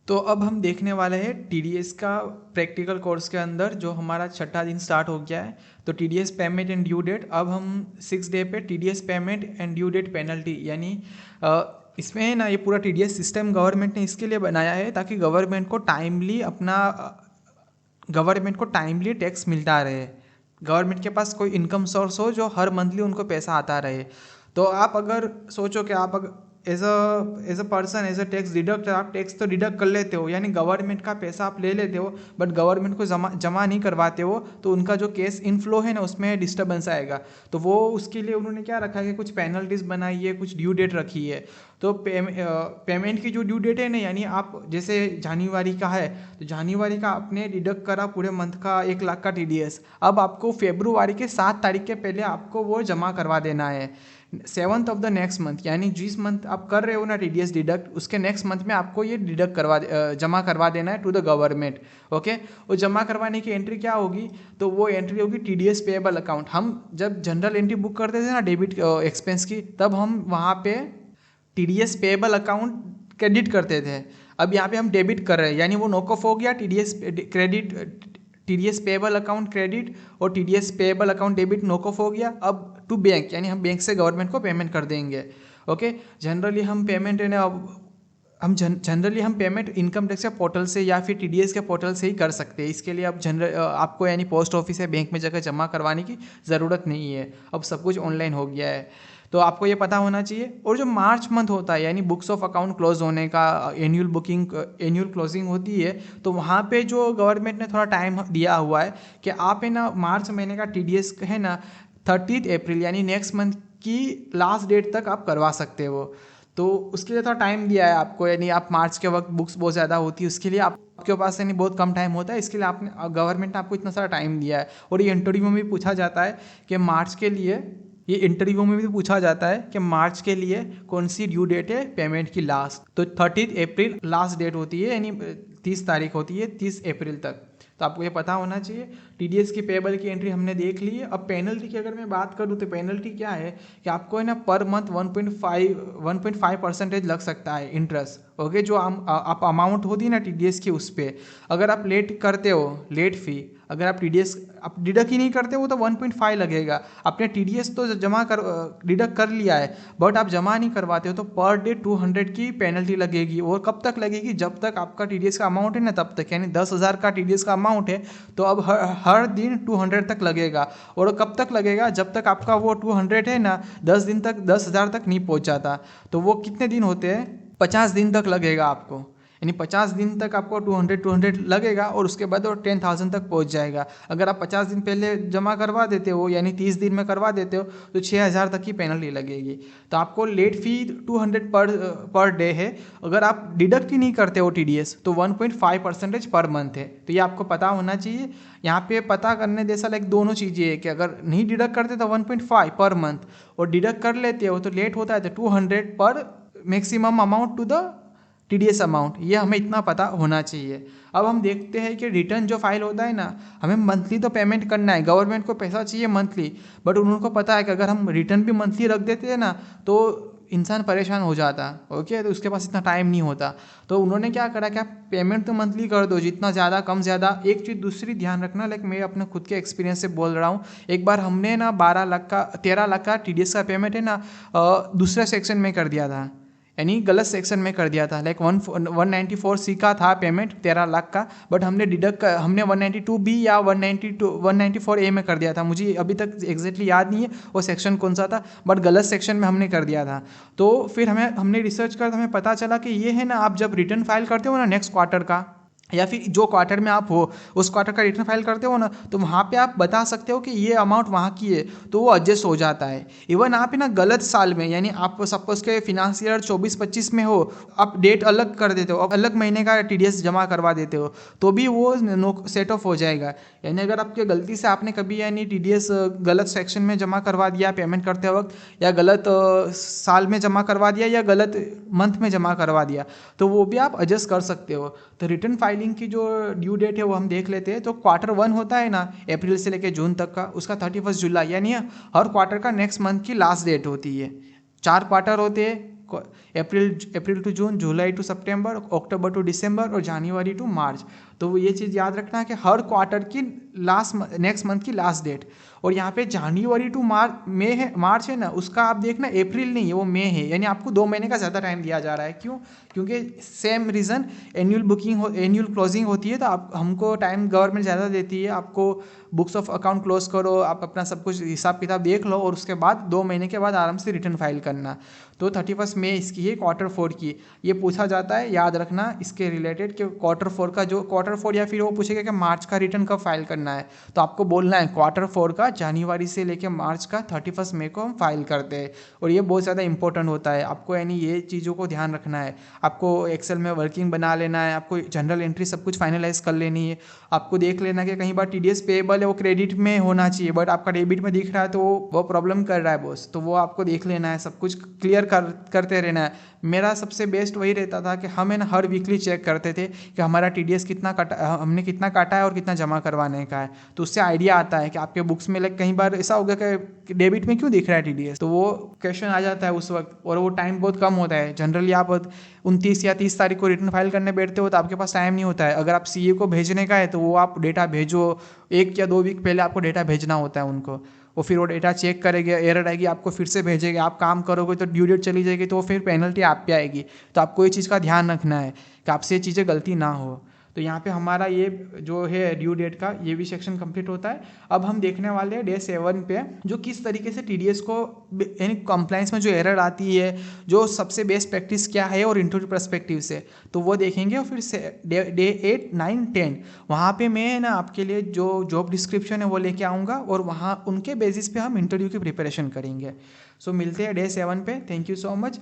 तो अब हम देखने वाले हैं टीडीएस का प्रैक्टिकल कोर्स के अंदर जो हमारा छठा दिन स्टार्ट हो गया है। तो TDS payment and due date, अब हम 6 डे पे TDS payment and due date penalty यानी इसमें ना ये पूरा टीडीएस सिस्टम गवर्नमेंट ने इसके लिए बनाया है ताकि गवर्नमेंट को टाइमली टैक्स मिलता रहे, गवर्नमेंट के पास कोई इनकम सोर्स हो जो हर मंथली उनको पैसा आता रहे। तो आप अगर सोचो कि आप अगर as a person as a tax deduct, आप टैक्स तो डिडक्ट कर लेते हो यानी गवर्नमेंट का पैसा आप ले लेते हो, बट गवर्नमेंट को जमा नहीं करवाते हो, तो उनका जो कैश इनफ्लो है ना उसमें डिस्टर्बेंस आएगा। तो वो उसके लिए उन्होंने क्या रखा है कि कुछ पेनल्टीज बनाई है, कुछ ड्यू डेट रखी है। तो पेमेंट की जो ड्यू डेट है ना, यानी आप जैसे जनवरी का है तो जनवरी का आपने डिडक्ट करा पूरे मंथ का 1 लाख का टीडीएस, अब आपको फरवरी के 7 तारीख के पहले आपको वो जमा करवा देना है 7th of the next month, यानी जिस मंथ आप कर रहे हो ना टीडीएस डिडक्ट उसके नेक्स्ट मंथ में आपको ये जमा करवा देना है टू द गवर्नमेंट। ओके, वो जमा करवाने की एंट्री क्या होगी, तो वो एंट्री होगी टीडीएस पेएबल अकाउंट। हम जब जनरल एंट्री बुक करते थे ना डेबिट एक्सपेंस की, तब हम वहाँ पे टीडीएस पेएबल अकाउंट क्रेडिट करते थे। अब यहाँ पे हम डेबिट कर रहे हैं यानी वो नोकऑफ हो गया, टीडीएस पेएबल अकाउंट क्रेडिट और टीडीएस पेएबल अकाउंट डेबिट नोकऑफ हो गया। अब टू बैंक यानी हम बैंक से गवर्नमेंट को पेमेंट कर देंगे। ओके, जनरली हम पेमेंट है ना, जनरली हम पेमेंट इनकम टैक्स के पोर्टल से या फिर टीडीएस के पोर्टल से ही कर सकते हैं। इसके लिए अब आपको यानी पोस्ट ऑफिस या बैंक में जाकर जमा करवाने की ज़रूरत नहीं है, अब सब कुछ ऑनलाइन हो गया है। तो आपको ये पता होना चाहिए। और जो मार्च मंथ होता है यानी बुक्स ऑफ अकाउंट क्लोज होने का, एनुअल क्लोजिंग होती है, तो वहाँ पे जो गवर्नमेंट ने थोड़ा टाइम दिया हुआ है कि आप है ना मार्च महीने का टीडीएस है ना 30 अप्रैल यानी नेक्स्ट मंथ की लास्ट डेट तक आप करवा सकते हो। तो उसके लिए थोड़ा टाइम दिया है आपको, यानी आप मार्च के वक्त बुक्स बहुत ज़्यादा होती है, उसके लिए आपके पास यानी बहुत कम टाइम होता है, इसके लिए आपने गवर्नमेंट ने आपको इतना सारा टाइम दिया है। और ये इंटरव्यू में भी पूछा जाता है कि मार्च के लिए कौन सी ड्यू डेट है पेमेंट की लास्ट, तो 30 अप्रैल लास्ट डेट होती है यानी 30 तारीख होती है 30 अप्रैल तक। तो आपको ये पता होना चाहिए। टीडीएस की पेबल की एंट्री हमने देख ली है। अब पेनल्टी की अगर मैं बात करूँ तो पेनल्टी क्या है कि आपको है ना पर मंथ 1.5% लग सकता है इंटरेस्ट। ओके, जो आप अमाउंट होती है ना टीडीएस की उस पर अगर आप लेट करते हो, लेट फी अगर आप डिडक्ट ही नहीं करते हो तो 1.5 लगेगा। आपने टीडीएस तो डिडक्ट कर लिया है बट आप जमा नहीं करवाते हो तो पर डे 200 की पेनल्टी लगेगी। और कब तक लगेगी, जब तक आपका टीडीएस का अमाउंट है ना तब तक, यानी 10,000 का टीडीएस का अमाउंट है तो अब हर दिन 200 तक लगेगा। और कब तक लगेगा, जब तक आपका वो 200 है ना 10 दिन तक 10,000 तक नहीं पहुंच जाता। तो वो कितने दिन होते हैं, 50 दिन तक लगेगा आपको, यानी 50 दिन तक आपको 200 लगेगा और उसके बाद वो 10,000 तक पहुंच जाएगा। अगर आप 50 दिन पहले जमा करवा देते हो यानी 30 दिन में करवा देते हो तो 6,000 तक की पेनल्टी लगेगी। तो आपको लेट फी 200 पर डे है। अगर आप डिडक्ट ही नहीं करते हो टीडीएस तो 1.5% पर मंथ है। तो ये आपको पता होना चाहिए। यहाँ पे पता करने जैसा लाइक दोनों चीज़ें है कि अगर नहीं डिडक्ट करते तो 1.5 पर मंथ, और डिडक्ट कर लेते हो तो लेट होता है तो 200 पर maximum amount to the TDS amount. ये हमें इतना पता होना चाहिए। अब हम देखते हैं कि रिटर्न जो फाइल होता है ना, हमें मंथली तो पेमेंट करना है, गवर्नमेंट को पैसा चाहिए मंथली, बट उनको पता है कि अगर हम रिटर्न भी मंथली रख देते हैं ना तो इंसान परेशान हो जाता। ओके, तो उसके पास इतना टाइम नहीं होता। तो उन्होंने क्या करा कि आप पेमेंट तो मंथली कर दो, जितना ज़्यादा कम ज़्यादा। एक चीज़ दूसरी ध्यान रखना, लाइक मैं अपने खुद के एक्सपीरियंस से बोल रहा हूँ, एक बार हमने ना 13 लाख का टीडीएस का पेमेंट है ना दूसरे सेक्शन में कर दिया था, यानी गलत सेक्शन में कर दिया था। लाइक 194C का था पेमेंट 13 लाख का, बट हमने 192B या 194A में कर दिया था। मुझे अभी तक एग्जैक्टली याद नहीं है वो सेक्शन कौन सा था, बट गलत सेक्शन में हमने कर दिया था। तो फिर हमने रिसर्च कर हमें पता चला कि ये है ना, आप जब रिटर्न फाइल करते हो ना नेक्स्ट क्वार्टर का या फिर जो क्वार्टर में आप हो उस क्वार्टर का रिटर्न फाइल करते हो ना, तो वहाँ पे आप बता सकते हो कि ये अमाउंट वहाँ की है, तो वो एडजस्ट हो जाता है। इवन आप ना गलत साल में, यानी आप सपोज के फिनेंशियल ईयर 24-25 में हो, आप डेट अलग कर देते हो, अलग महीने का टीडीएस जमा करवा देते हो, तो भी वो सेट ऑफ हो जाएगा। यानी अगर आपके गलती से आपने कभी यानी टीडीएस गलत सेक्शन में जमा करवा दिया पेमेंट करते वक्त, या गलत साल में जमा करवा दिया या गलत मंथ में जमा करवा दिया, तो वो भी आप एडजस्ट कर सकते हो। तो रिटर्न फाइलिंग की जो ड्यू डेट है वो हम देख लेते हैं। तो Q1 होता है ना अप्रैल से लेकर जून तक का, उसका 31 जुलाई, यानी हर क्वार्टर का नेक्स्ट मंथ की लास्ट डेट होती है। 4 क्वार्टर होते हैं, अप्रैल टू जून, जुलाई टू सितंबर, अक्टूबर टू दिसंबर और जनवरी टू मार्च। तो ये चीज़ याद रखना है कि हर क्वार्टर की नेक्स्ट मंथ की लास्ट डेट। और यहाँ पे जनवरी टू मार्च है ना, उसका आप देखना अप्रैल नहीं है, वो मई है, यानी आपको 2 महीने का ज़्यादा टाइम दिया जा रहा है। क्यों? क्योंकि सेम रीज़न, एनुअल क्लोजिंग होती है, तो आप हमको टाइम गवर्नमेंट ज़्यादा देती है। आपको बुक्स ऑफ अकाउंट क्लोज करो, आप अपना सब कुछ हिसाब किताब देख लो, और उसके बाद 2 महीने के बाद आराम से रिटर्न फाइल करना। तो 31 मई इसकी है, Q4 की। ये पूछा जाता है, याद रखना इसके रिलेटेड कि Q4 का जो Q4, या फिर वो पूछेगा कि मार्च का रिटर्न कब फाइल करना है, तो आपको बोलना है Q4 का जनवरी से लेकर मार्च का 31 मई को हम फाइल करते हैं। और ये बहुत ज़्यादा इंपॉर्टेंट होता है आपको, यानी ये चीज़ों को ध्यान रखना है। आपको एक्सेल में वर्किंग बना लेना है, आपको जनरल एंट्री सब कुछ फाइनलाइज कर लेनी है। आपको देख लेना कि कहीं बार TDS पेएबल है वो क्रेडिट में होना चाहिए, बट आपका डेबिट में दिख रहा है, तो वो प्रॉब्लम कर रहा है बॉस, तो वो आपको देख लेना है, सब कुछ क्लियर करते रहना है। मेरा सबसे बेस्ट वही रहता था कि हम है ना हर वीकली चेक करते थे कि हमारा TDS कितना काटा, हमने कितना काटा है और कितना जमा करवाने का है। तो उससे आइडिया आता है कि आपके बुक्स में कई बार ऐसा हो गया कि डेबिट में क्यों दिख रहा है TDS, तो वो क्वेश्चन आ जाता है उस वक्त, और वो टाइम बहुत कम होता है। जनरली आप 29 या 30 तारीख को रिटर्न फाइल करने बैठते हो तो आपके पास टाइम नहीं होता है। अगर आप CA को भेजने का है तो वो आप डेटा भेजो, 1 या 2 वीक पहले आपको डेटा भेजना होता है उनको। वो फिर वो डेटा चेक करेंगे, एरर आएगी, आपको फिर से भेजेंगे, आप काम करोगे तो ड्यू डेट चली जाएगी, तो फिर पेनल्टी आप पे आएगी। तो आपको ये चीज़ का ध्यान रखना है कि आपसे ये चीज़ें गलती ना हो। तो यहाँ पे हमारा ये जो है ड्यू डेट का ये भी सेक्शन कंप्लीट होता है। अब हम देखने वाले हैं डे 7 पे, जो किस तरीके से TDS को, यानी कंप्लाइंस में जो एरर आती है, जो सबसे बेस्ट प्रैक्टिस क्या है और इंटरव्यू पर्सपेक्टिव से, तो वो देखेंगे। और फिर से डे 8, 9, 10 वहाँ पे मैं ना आपके लिए जो जॉब डिस्क्रिप्शन है वो लेके आऊँगा, और वहाँ उनके बेसिस पे हम इंटरव्यू की प्रिपरेशन करेंगे। सो मिलते हैं डे 7 पे। Thank you so much.